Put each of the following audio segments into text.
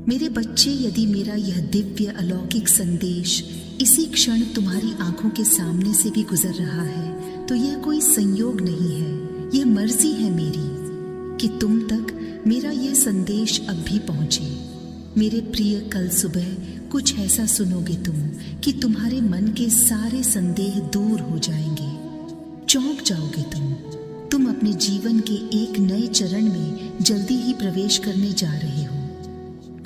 मेरे बच्चे, यदि मेरा यह दिव्य अलौकिक संदेश इसी क्षण तुम्हारी आंखों के सामने से भी गुजर रहा है तो यह कोई संयोग नहीं है, यह मर्जी है मेरी कि तुम तक मेरा यह संदेश अब भी पहुंचे। मेरे प्रिय, कल सुबह कुछ ऐसा सुनोगे तुम कि तुम्हारे मन के सारे संदेह दूर हो जाएंगे। चौंक जाओगे तुम अपने जीवन के एक नए चरण में जल्दी ही प्रवेश करने जा रहे हो।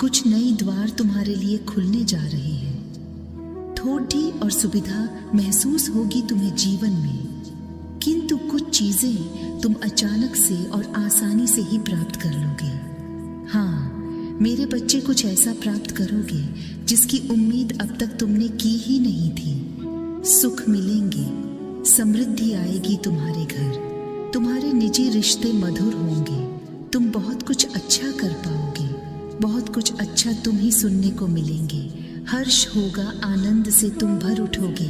कुछ नई द्वार तुम्हारे लिए खुलने जा रहे हैं। थोड़ी और सुविधा महसूस होगी तुम्हें जीवन में, किंतु कुछ चीजें तुम अचानक से और आसानी से ही प्राप्त कर लोगे। हाँ मेरे बच्चे, कुछ ऐसा प्राप्त करोगे जिसकी उम्मीद अब तक तुमने की ही नहीं थी। सुख मिलेंगे, समृद्धि आएगी तुम्हारे घर, तुम्हारे निजी रिश्ते मधुर होंगे, तुम बहुत कुछ अच्छा कर पाओगे, बहुत कुछ अच्छा तुम ही सुनने को मिलेंगे। हर्ष होगा, आनंद से तुम भर उठोगे।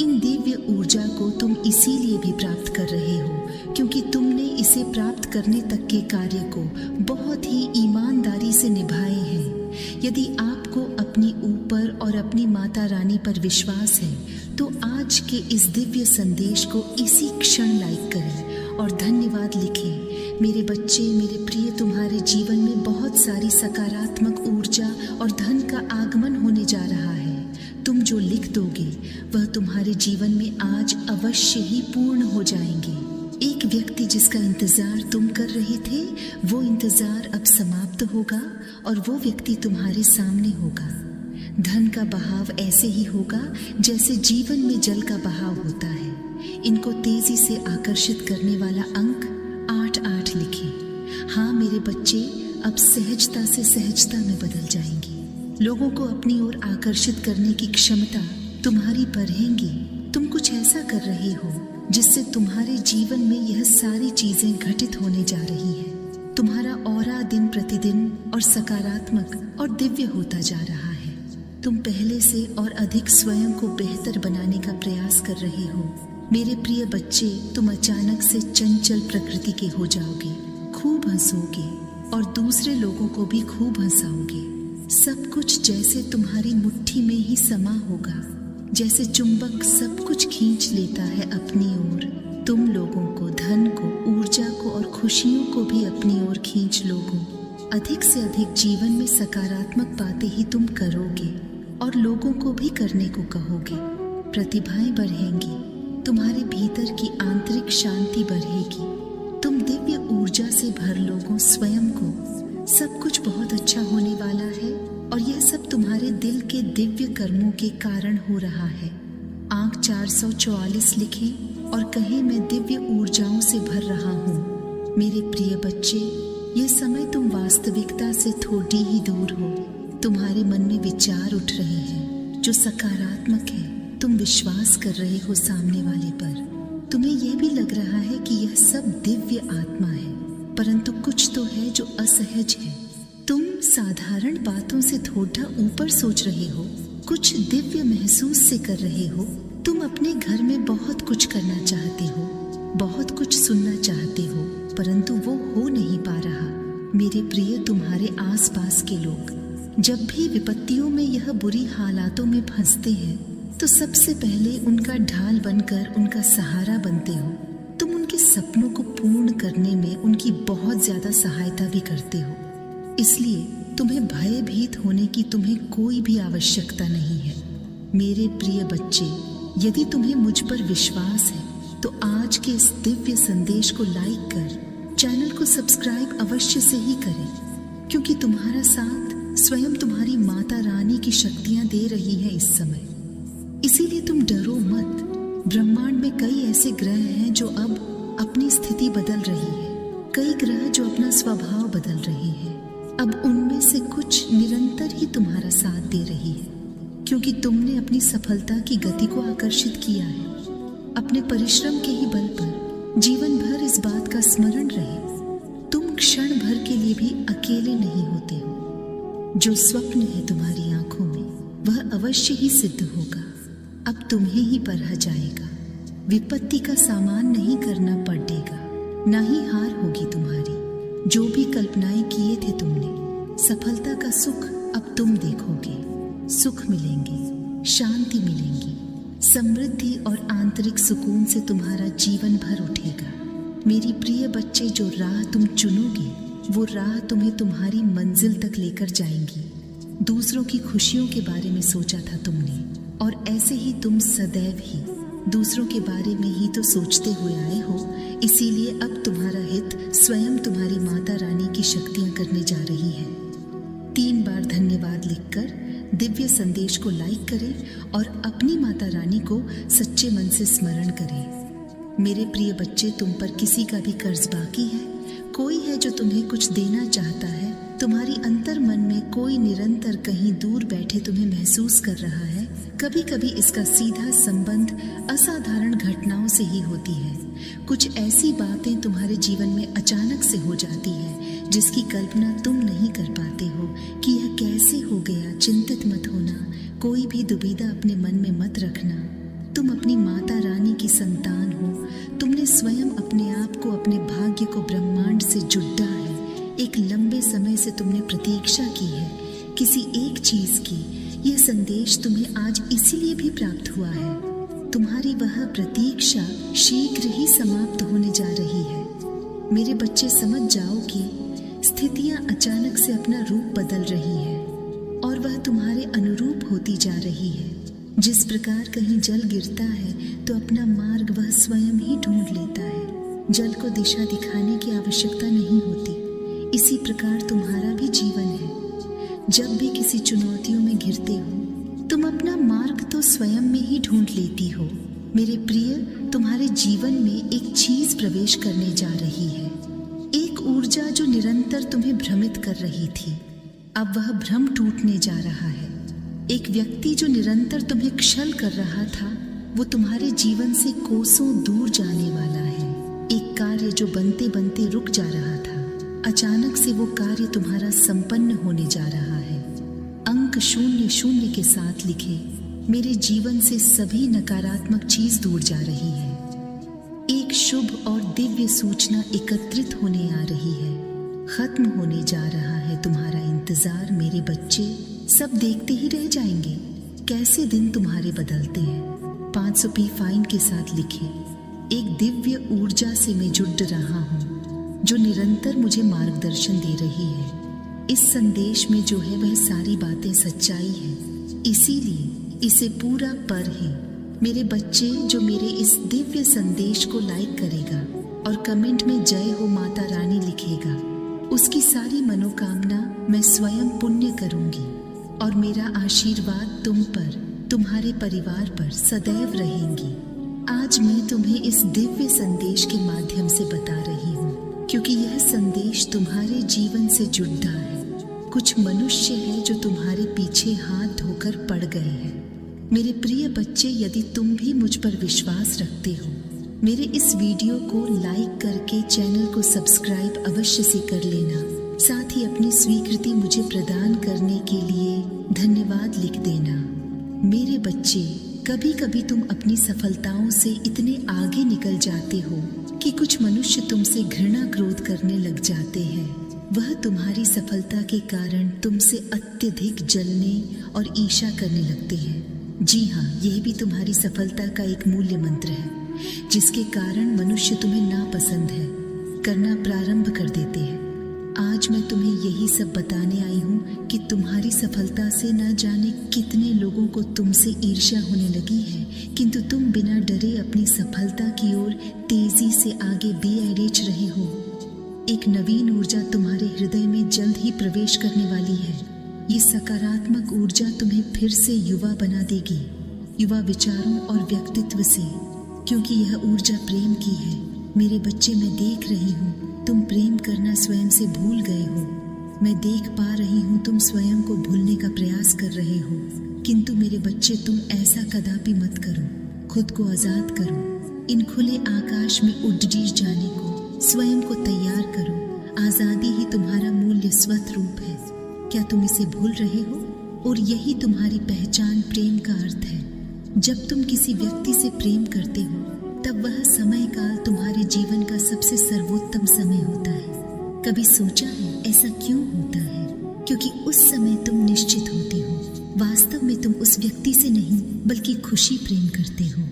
इन दिव्य ऊर्जा को तुम इसीलिए भी प्राप्त कर रहे हो क्योंकि तुमने इसे प्राप्त करने तक के कार्य को बहुत ही ईमानदारी से निभाए हैं। यदि आपको अपनी ऊपर और अपनी माता रानी पर विश्वास है तो आज के इस दिव्य संदेश को इसी क्षण लाइक करें और धन्यवाद लिखें। मेरे बच्चे, मेरे प्रिय, तुम्हारे जीवन में बहुत सारी सकारात्मक ऊर्जा और धन का आगमन होने जा रहा है। तुम जो लिख दोगे वह तुम्हारे जीवन में आज अवश्य ही पूर्ण हो जाएंगे। एक व्यक्ति जिसका इंतजार तुम कर रहे थे, वो इंतजार अब समाप्त होगा और वो व्यक्ति तुम्हारे सामने होगा। धन का बहाव ऐसे ही होगा जैसे जीवन में जल का बहाव होता है। इनको तेजी से आकर्षित करने वाला अंक 8-8 लिखें। हाँ मेरे बच्चे, अब सहजता से सहजता में बदल जाएंगी। लोगों को अपनी ओर आकर्षित करने की क्षमता तुम्हारी बढ़ेगी। तुम कुछ ऐसा कर रहे हो जिससे तुम्हारे जीवन में यह सारी चीजें घटित होने जा रही हैं। तुम्हारा ऑरा दिन प्रतिदिन और सकारात्मक और दिव्य होता जा रहा है। तुम पहले से और अधिक स्वयं को बेहतर बनाने का प्रयास कर रहे हो। मेरे प्रिय बच्चे, तुम अचानक से चंचल प्रकृति के हो जाओगे, खूब हंसोगे और दूसरे लोगों को भी खूब हंसाओगे। सब कुछ जैसे तुम्हारी मुट्ठी में ही समा होगा, जैसे चुंबक सब कुछ खींच लेता है अपनी ओर। तुम लोगों को, धन को, ऊर्जा को और खुशियों को भी अपनी ओर खींच लोगे। अधिक से अधिक जीवन में सकारात्मक बातें ही तुम करोगे और लोगों को भी करने को कहोगे। प्रतिभाएं बढ़ेंगी, तुम्हारे भीतर की आंतरिक शांति बढ़ेगी। तुम दिव्य ऊर्जा से भर लोगो स्वयं को। सब कुछ बहुत अच्छा होने वाला है और यह सब तुम्हारे दिल के दिव्य कर्मों के कारण हो रहा है। आंक 444 लिखें और कहें, मैं दिव्य ऊर्जाओं से भर रहा हूँ। मेरे प्रिय बच्चे, यह समय तुम वास्तविकता से थोड़ी ही दूर हो। तुम्हारे मन में विचार उठ रहे हैं जो सकारात्मक है। तुम विश्वास कर रहे हो सामने वाले पर। तुम्हें यह भी लग रहा है कि यह सब दिव्य आत्मा है, परंतु कुछ तो है जो असहज है। तुम साधारण बातों से थोड़ा ऊपर सोच रहे हो, कुछ दिव्य महसूस से कर रहे हो। तुम अपने घर में बहुत कुछ करना चाहते हो, बहुत कुछ सुनना चाहते हो, परंतु वो हो नहीं पा रहा। मेरे प्रिय, तुम्हारे आसपास के लोग जब भी विपत्तियों में, यह बुरी हालातों में फंसते हैं तो सबसे पहले उनका ढाल बनकर उनका सहारा बनते हो। तुम उनके सपनों को पूर्ण करने में उनकी बहुत ज्यादा सहायता भी करते हो। इसलिए तुम्हें भयभीत होने की तुम्हें कोई भी आवश्यकता नहीं है। मेरे प्रिय बच्चे, यदि तुम्हें मुझ पर विश्वास है तो आज के इस दिव्य संदेश को लाइक कर चैनल को सब्सक्राइब अवश्य से ही करें, क्योंकि तुम्हारा साथ स्वयं तुम्हारी माता रानी की शक्तियां दे रही है इस समय। इसीलिए तुम डरो मत। ब्रह्मांड में कई ऐसे ग्रह हैं जो अब अपनी स्थिति बदल रही है, कई ग्रह जो अपना स्वभाव बदल रहे हैं। अब उनमें से कुछ निरंतर ही तुम्हारा साथ दे रही है, क्योंकि तुमने अपनी सफलता की गति को आकर्षित किया है। अपने परिश्रम के ही बल पर जीवन भर इस बात का स्मरण रहे, तुम क्षण भर के लिए भी अकेले नहीं होते हो। जो स्वप्न है तुम्हारी आंखों में वह अवश्य ही सिद्ध होगा। अब तुम्हें ही परहा जाएगा। विपत्ति का सामना नहीं करना पड़ेगा, ना ही हार होगी तुम्हारी। जो भी कल्पनाएं किए थे तुमने सफलता का सुख अब तुम देखोगे। सुख मिलेंगे, शांति मिलेंगी, समृद्धि और आंतरिक सुकून से तुम्हारा जीवन भर उठेगा। मेरी प्रिय बच्चे, जो राह तुम चुनोगे वो राह तुम्हें तुम्हारी मंजिल तक लेकर जाएंगी। दूसरों की खुशियों के बारे में सोचा था तुमने, और ऐसे ही तुम सदैव ही दूसरों के बारे में ही तो सोचते हुए आए हो। इसीलिए अब तुम्हारा हित स्वयं तुम्हारी माता रानी की शक्तियां करने जा रही है। 3 बार धन्यवाद लिखकर दिव्य संदेश को लाइक करें और अपनी माता रानी को सच्चे मन से स्मरण करें। मेरे प्रिय बच्चे, तुम पर किसी का भी कर्ज बाकी है? कोई है जो तुम्हें कुछ देना चाहता है? तुम्हारी अंतर मन में कोई निरंतर कहीं दूर बैठे तुम्हें महसूस कर रहा है? कभी कभी इसका सीधा संबंध असाधारण घटनाओं से ही होती है। कुछ ऐसी बातें तुम्हारे जीवन में अचानक से हो जाती है जिसकी कल्पना तुम नहीं कर पाते हो कि यह कैसे हो गया। चिंतित मत होना, कोई भी दुविधा अपने मन में मत रखना। तुम अपनी माता रानी की संतान हो। तुमने स्वयं अपने आप को, अपने भाग्य को ब्रह्मांड से जुड़ा है। एक लंबे समय से तुमने प्रतीक्षा की है किसी एक चीज की। यह संदेश तुम्हें आज इसीलिए भी प्राप्त हुआ है। तुम्हारी वह प्रतीक्षा शीघ्र ही समाप्त होने जा रही है। मेरे बच्चे, समझ जाओ कि स्थितियां अचानक से अपना रूप बदल रही है और वह तुम्हारे अनुरूप होती जा रही है। जिस प्रकार कहीं जल गिरता है तो अपना मार्ग वह स्वयं ही ढूंढ लेता है। जल को दिशा दिखाने की आवश्यकता नहीं होती। इसी प्रकार तुम्हारा भी जीवन है। जब भी किसी चुनौतियों में घिरते हो, तुम अपना मार्ग तो स्वयं में ही ढूंढ लेती हो। मेरे प्रिय, तुम्हारे जीवन में एक चीज प्रवेश करने जा रही है। एक ऊर्जा जो निरंतर तुम्हें भ्रमित कर रही थी, अब वह भ्रम टूटने जा रहा है। एक व्यक्ति जो निरंतर तुम्हें छल कर रहा था, वो तुम्हारे जीवन से कोसों दूर जाने वाला है। एक कार्य जो बनते बनते रुक जा रहा था, अचानक से वो कार्य तुम्हारा संपन्न होने जा रहा है। अंक 00 के साथ लिखे, मेरे जीवन से सभी नकारात्मक चीज दूर जा रही है। एक शुभ और दिव्य सूचना एकत्रित होने आ रही है। खत्म होने जा रहा है तुम्हारा इंतजार। मेरे बच्चे, सब देखते ही रह जाएंगे कैसे दिन तुम्हारे बदलते हैं। 500p फाइन के साथ लिखे, एक दिव्य ऊर्जा से मैं जुड़ रहा हूँ जो निरंतर मुझे मार्गदर्शन दे रही है। इस संदेश में जो है वह सारी बातें सच्चाई है, इसीलिए इसे पूरा पर है। मेरे बच्चे, जो मेरे इस दिव्य संदेश को लाइक करेगा और कमेंट में जय हो माता रानी लिखेगा, उसकी सारी मनोकामना मैं स्वयं पुण्य करूंगी और मेरा आशीर्वाद तुम पर, तुम्हारे परिवार पर सदैव रहेंगी। आज मैं तुम्हें इस दिव्य संदेश के माध्यम से बता रही हूँ, क्योंकि यह संदेश तुम्हारे जीवन से जुड़ा है। कुछ मनुष्य है जो तुम्हारे पीछे हाथ धोकर पड़ गए हैं। मेरे प्रिय बच्चे, यदि तुम भी मुझ पर विश्वास रखते हो, मेरे इस वीडियो को लाइक करके चैनल को सब्सक्राइब अवश्य से कर लेना। साथ ही अपनी स्वीकृति मुझे प्रदान करने के लिए धन्यवाद लिख देना। मेरे बच्चे, कभी कभी तुम अपनी सफलताओं से इतने आगे निकल जाते हो कि कुछ मनुष्य तुमसे घृणा क्रोध करने लग जाते हैं। वह तुम्हारी सफलता के कारण तुमसे अत्यधिक जलने और ईर्ष्या करने लगते हैं। जी हाँ, यह भी तुम्हारी सफलता का एक मूल्य मंत्र है, जिसके कारण मनुष्य तुम्हें नापसंद है करना प्रारंभ कर देते हैं। आज मैं तुम्हें यही सब बताने आई हूँ कि तुम्हारी सफलता से न जाने कितने लोगों को तुमसे ईर्ष्या होने लगी है, किंतु तुम बिना डरे अपनी सफलता की ओर तेजी से आगे बढ़ रहे हो। एक नवीन ऊर्जा तुम्हारे हृदय में जल्द ही प्रवेश करने वाली है। ये सकारात्मक ऊर्जा तुम्हें फिर से युवा बना देगी, युवा विचारों और व्यक्तित्व से, क्योंकि यह ऊर्जा प्रेम की है। मेरे बच्चे, मैं देख रही हूँ तुम प्रेम करना स्वयं से भूल गए हो। मैं देख पा रही हूँ तुम स्वयं को भूलने का प्रयास कर रहे हो, किंतु मेरे बच्चे, तुम ऐसा कदापि मत करो। खुद को आजाद करो। इन खुले आकाश में उड़ जाने को स्वयं को तैयार करो। आजादी ही तुम्हारा मूल्य स्वत रूप है। क्या तुम इसे भूल रहे हो? और यही तुम्हारी पहचान प्रेम का अर्थ है। जब तुम किसी व्यक्ति से प्रेम करते हो, तब वह समय काल तुम्हारे जीवन का सबसे सर्वोत्तम समय होता है। कभी सोचा है ऐसा क्यों होता है? क्योंकि उस समय तुम निश्चित होते हो। वास्तव में तुम उस व्यक्ति से नहीं बल्कि खुशी प्रेम करते हो।